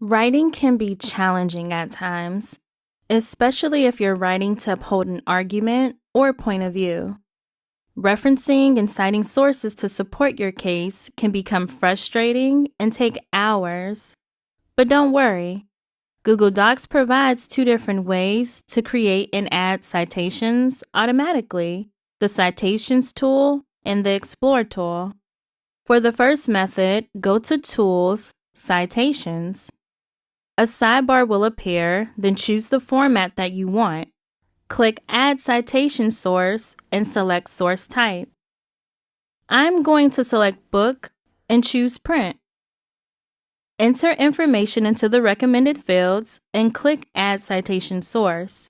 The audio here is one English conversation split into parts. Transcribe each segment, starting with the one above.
Writing can be challenging at times, especially if you're writing to uphold an argument or point of view. Referencing and citing sources to support your case can become frustrating and take hours. But don't worry, Google Docs provides two different ways to create and add citations automatically: the Citations tool and the Explore tool. For the first method, go to Tools, Citations. A sidebar will appear, then choose the format that you want. Click Add Citation Source and select Source Type. I'm going to select Book and choose Print. Enter information into the recommended fields and click Add Citation Source.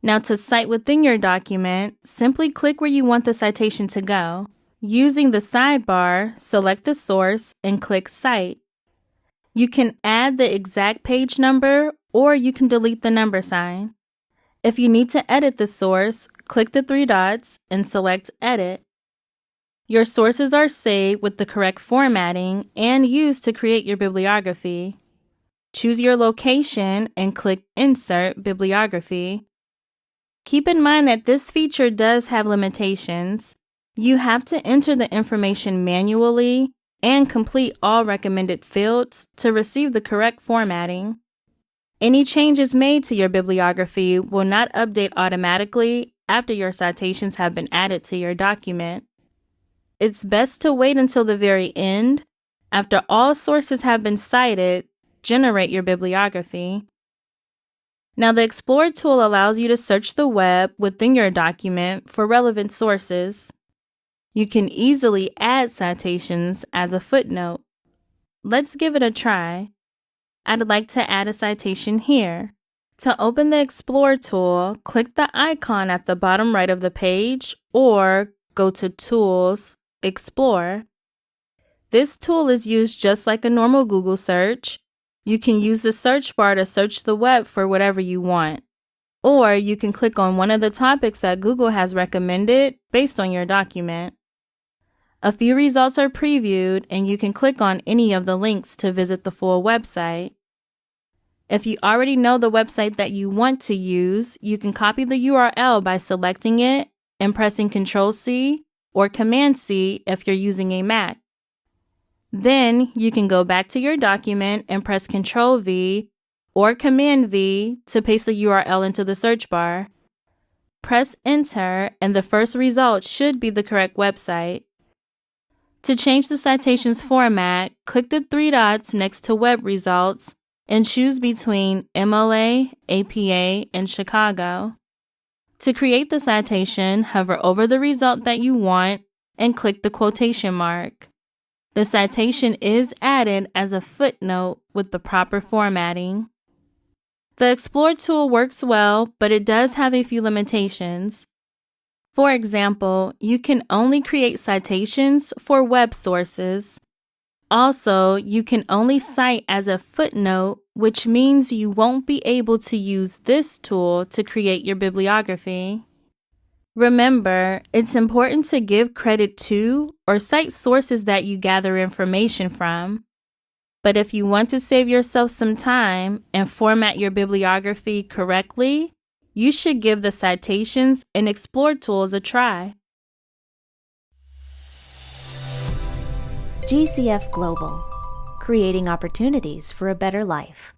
Now to cite within your document, simply click where you want the citation to go. Using the sidebar, select the source and click Cite. You can add the exact page number or you can delete the number sign. If you need to edit the source, click the three dots and select Edit. Your sources are saved with the correct formatting and used to create your bibliography. Choose your location and click Insert Bibliography. Keep in mind that this feature does have limitations. You have to enter the information manually and complete all recommended fields to receive the correct formatting. Any changes made to your bibliography will not update automatically after your citations have been added to your document. It's best to wait until the very end, after all sources have been cited, generate your bibliography. Now, the Explore tool allows you to search the web within your document for relevant sources. You can easily add citations as a footnote. Let's give it a try. I'd like to add a citation here. To open the Explore tool, click the icon at the bottom right of the page or go to Tools, Explore. This tool is used just like a normal Google search. You can use the search bar to search the web for whatever you want. Or you can click on one of the topics that Google has recommended based on your document. A few results are previewed, and you can click on any of the links to visit the full website. If you already know the website that you want to use, you can copy the URL by selecting it and pressing Ctrl-C or Command-C if you're using a Mac. Then you can go back to your document and press Ctrl-V or Command-V to paste the URL into the search bar. Press Enter, and the first result should be the correct website. To change the citation's format, click the three dots next to Web Results and choose between MLA, APA, and Chicago. To create the citation, hover over the result that you want and click the quotation mark. The citation is added as a footnote with the proper formatting. The Explore tool works well, but it does have a few limitations. For example, you can only create citations for web sources. Also, you can only cite as a footnote, which means you won't be able to use this tool to create your bibliography. Remember, it's important to give credit to or cite sources that you gather information from. But if you want to save yourself some time and format your bibliography correctly, you should give the Citations and Explore tools a try. GCF Global, creating opportunities for a better life.